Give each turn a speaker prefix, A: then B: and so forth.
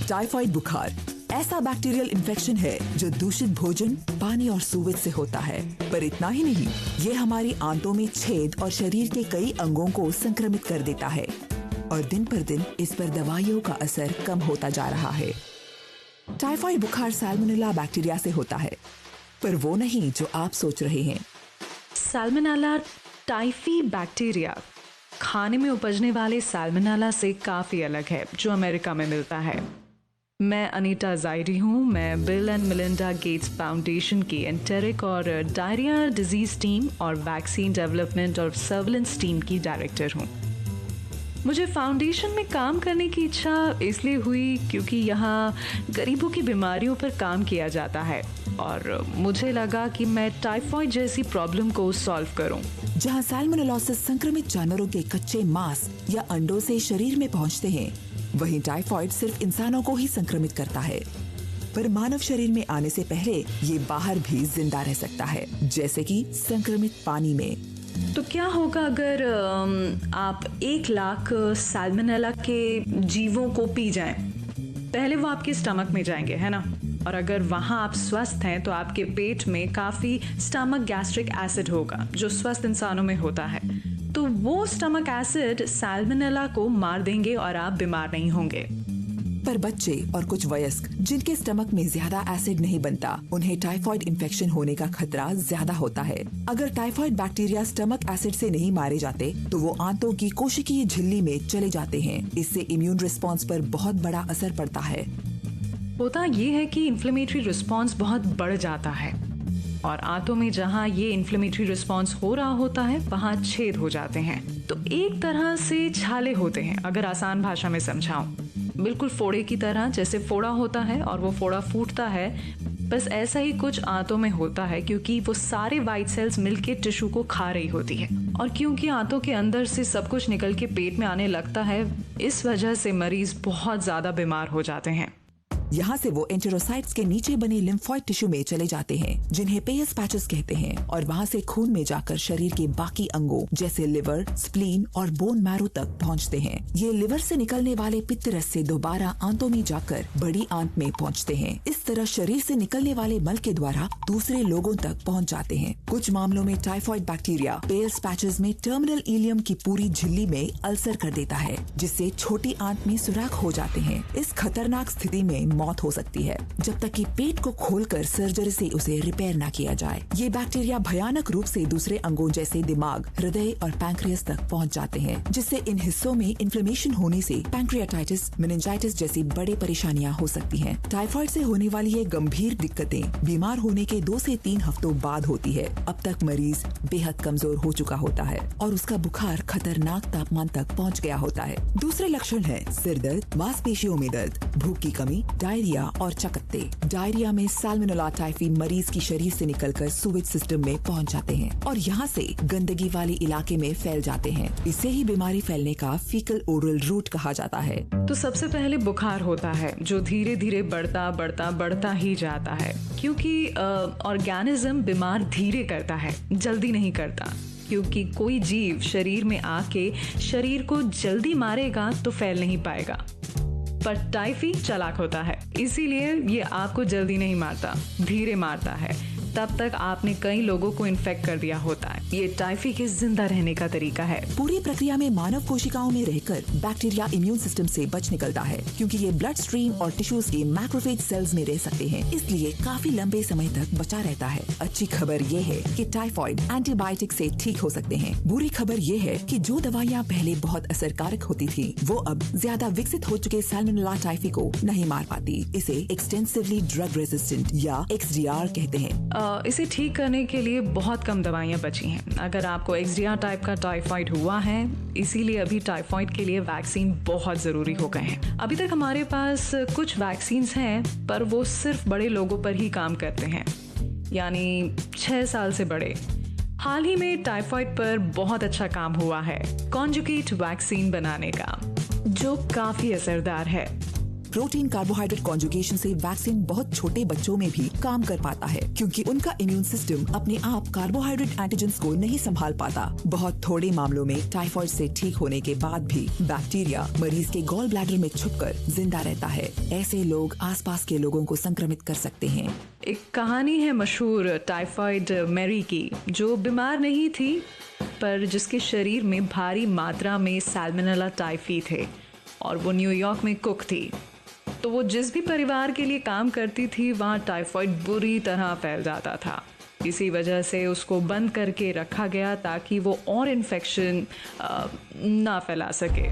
A: Typhoid बुखार ऐसा bacterial infection है जो दूषित भोजन, पानी और सूरज से होता है। पर इतना ही नहीं, ये हमारी आंतों में छेद और शरीर के कई अंगों को संक्रमित कर देता है और दिन पर दिन इस पर दवाइयों का असर कम होता जा रहा है। टाइफाइड बुखार सैल्मोनेला बैक्टीरिया से होता है, पर वो नहीं जो आप सोच रहे हैं।
B: सैल्मोनेला टाइफी बैक्टीरिया खाने में उपजने वाले सैल्मोनेला से काफ़ी अलग है, जो अमेरिका में मिलता है। मैं अनीता ज़ायरी हूँ। मैं bill and Melinda Gates foundation की एंटेरिक और डायरिया डिजीज़ टीम और वैक्सीन डेवलपमेंट और सर्विलेंस टीम की डायरेक्टर हूँ। मुझे फाउंडेशन में काम करने की इच्छा इसलिए हुई क्योंकि यहाँ गरीबों की बीमारियों पर काम किया जाता है और मुझे लगा कि मैं टाइफाइड जैसी प्रॉब्लम को सॉल्व करूं।
A: जहाँ सैल्मोनेलोसिस संक्रमित जानवरों के कच्चे मांस या अंडों से शरीर में पहुँचते हैं, वहीं टाइफाइड सिर्फ इंसानों को ही संक्रमित करता है, पर मानव शरीर में आने से पहले ये बाहर भी जिंदा रह सकता है, जैसे कि संक्रमित पानी में।
B: तो क्या होगा अगर आप 1 लाख सैल्मोनेला के जीवों को पी जाएं? पहले वो आपके स्टमक में जाएंगे, है ना? और अगर वहाँ आप स्वस्थ हैं तो आपके पेट में काफ़ी स्टमक गैस्ट्रिक एसिड होगा, जो स्वस्थ इंसानों में होता है। तो वो स्टमक एसिड सैल्मोनेला को मार देंगे और आप बीमार नहीं होंगे।
A: पर बच्चे और कुछ वयस्क जिनके स्टमक में ज्यादा एसिड नहीं बनता, उन्हें टाइफाइड इन्फेक्शन होने का खतरा ज्यादा होता है। अगर टाइफाइड बैक्टीरिया स्टमक एसिड से नहीं मारे जाते तो वो आंतों की कोशिकीय झिल्ली में चले जाते हैं। इससे इम्यून रिस्पॉन्स पर बहुत बड़ा असर पड़ता है।
B: होता ये है कि इन्फ्लेमेटरी रिस्पॉन्स बहुत बढ़ जाता है और आंतों में जहाँ ये इन्फ्लेमेटरी रिस्पॉन्स हो रहा होता है वहाँ छेद हो जाते हैं। तो एक तरह से छाले होते हैं, अगर आसान भाषा में समझाऊं, बिल्कुल फोड़े की तरह। जैसे फोड़ा होता है और वो फोड़ा फूटता है, बस ऐसा ही कुछ आंतों में होता है, क्योंकि वो सारे वाइट सेल्स मिलके टिश्यू को खा रही होती है और क्योंकि आंतों के अंदर से सब कुछ निकल के पेट में आने लगता है, इस वजह से मरीज बहुत ज्यादा बीमार हो जाते हैं।
A: यहाँ से वो एंटेरोसाइट्स के नीचे बने लिम्फॉइड टिश्यू में चले जाते हैं, जिन्हें पेयस पैचेस कहते हैं, और वहाँ से खून में जाकर शरीर के बाकी अंगों जैसे लिवर, स्प्लीन और बोन मैरो तक पहुँचते हैं। ये लिवर से निकलने वाले पित्त रस से दोबारा आंतों में जाकर बड़ी आंत में पहुँचते हैं। इस तरह शरीर से निकलने वाले मल के द्वारा दूसरे लोगों तक पहुँच जाते हैं। कुछ मामलों में टाइफाइड बैक्टीरिया पेयस पैचेस में टर्मिनल इलियम की पूरी झिल्ली में अल्सर कर देता है, जिससे छोटी आंत में सुराख हो जाते हैं। इस खतरनाक स्थिति में मौत हो सकती है, जब तक कि पेट को खोलकर सर्जरी से उसे रिपेयर ना किया जाए। ये बैक्टीरिया भयानक रूप से दूसरे अंगों जैसे दिमाग, हृदय और पैंक्रियास तक पहुंच जाते हैं, जिससे इन हिस्सों में इन्फ्लेमेशन होने से पैंक्रियाटाइटिस, मेनिंजाइटिस जैसी बड़ी परेशानियां हो सकती हैं। टाइफाइड से होने वाली ये गंभीर दिक्कतें बीमार होने के 2 से 3 हफ्तों बाद होती है। अब तक मरीज बेहद कमजोर हो चुका होता है और उसका बुखार खतरनाक तापमान तक पहुँच गया होता है। दूसरे लक्षण है सिर दर्द, मांसपेशियों में दर्द, भूख की कमी, डायरिया और चकत्ते। डायरिया में सैल्मोनेला टाइफी मरीज की शरीर से निकलकर सूवेज सिस्टम में पहुंच जाते हैं और यहाँ से गंदगी वाले इलाके में फैल जाते हैं। इससे ही बीमारी फैलने का फीकल ओरल रूट कहा जाता है।
B: तो सबसे पहले बुखार होता है, जो धीरे धीरे बढ़ता ही जाता है, क्योंकि ऑर्गेनिज्म बीमार धीरे करता है, जल्दी नहीं करता। क्योंकि कोई जीव शरीर में आके शरीर को जल्दी मारेगा तो फैल नहीं पाएगा, पर टाइफी चालाक होता है, इसीलिए ये आपको जल्दी नहीं मारता, धीरे मारता है। तब तक आपने कई लोगों को इन्फेक्ट कर दिया होता है। ये टाइफी के जिंदा रहने का तरीका है।
A: पूरी प्रक्रिया में मानव कोशिकाओं में रहकर बैक्टीरिया इम्यून सिस्टम से बच निकलता है, क्योंकि ये ब्लड स्ट्रीम और टिश्यूज के मैक्रोफेज सेल्स में रह सकते हैं, इसलिए काफी लंबे समय तक बचा रहता है। अच्छी खबर ये है कि टाइफाइड एंटीबायोटिक से ठीक हो सकते हैं। बुरी खबर ये है कि जो दवाइयाँ पहले बहुत असरकारक होती थी, वो अब ज्यादा विकसित हो चुके सैल्मोनेला टाइफी को नहीं मार पाती। इसे एक्सटेंसिवली ड्रग रेजिस्टेंट या XDR कहते हैं।
B: इसे ठीक करने के लिए बहुत कम दवाइयाँ बची हैं। अगर आपको XDR टाइप का टाइफाइड हुआ है, इसीलिए अभी टाइफाइड के लिए वैक्सीन बहुत ज़रूरी हो गए हैं। अभी तक हमारे पास कुछ वैक्सीन्स हैं, पर वो सिर्फ बड़े लोगों पर ही काम करते हैं, यानी 6 साल से बड़े। हाल ही में टाइफाइड पर बहुत अच्छा काम हुआ है कॉन्जुगेट वैक्सीन बनाने का, जो काफ़ी असरदार है।
A: प्रोटीन कार्बोहाइड्रेट कॉन्जुगेशन से वैक्सीन बहुत छोटे बच्चों में भी काम कर पाता है, क्योंकि उनका इम्यून सिस्टम अपने आप कार्बोहाइड्रेट एंटीजेंस को नहीं संभाल पाता। बहुत थोड़े मामलों में टाइफाइड से ठीक होने के बाद भी बैक्टीरिया मरीज के गॉल ब्लैडर में छुपकर जिंदा रहता है। ऐसे लोग आसपास के लोगों को संक्रमित कर सकते हैं।
B: एक कहानी है मशहूर टाइफाइड मैरी की, जो बीमार नहीं थी पर जिसके शरीर में भारी मात्रा में सैल्मोनेला टाइफी थे और वो न्यूयॉर्क में कुक थी। तो वो जिस भी परिवार के लिए काम करती थी वहाँ टाइफाइड बुरी तरह फैल जाता था। इसी वजह से उसको बंद करके रखा गया ताकि वो और इन्फेक्शन ना फैला सके।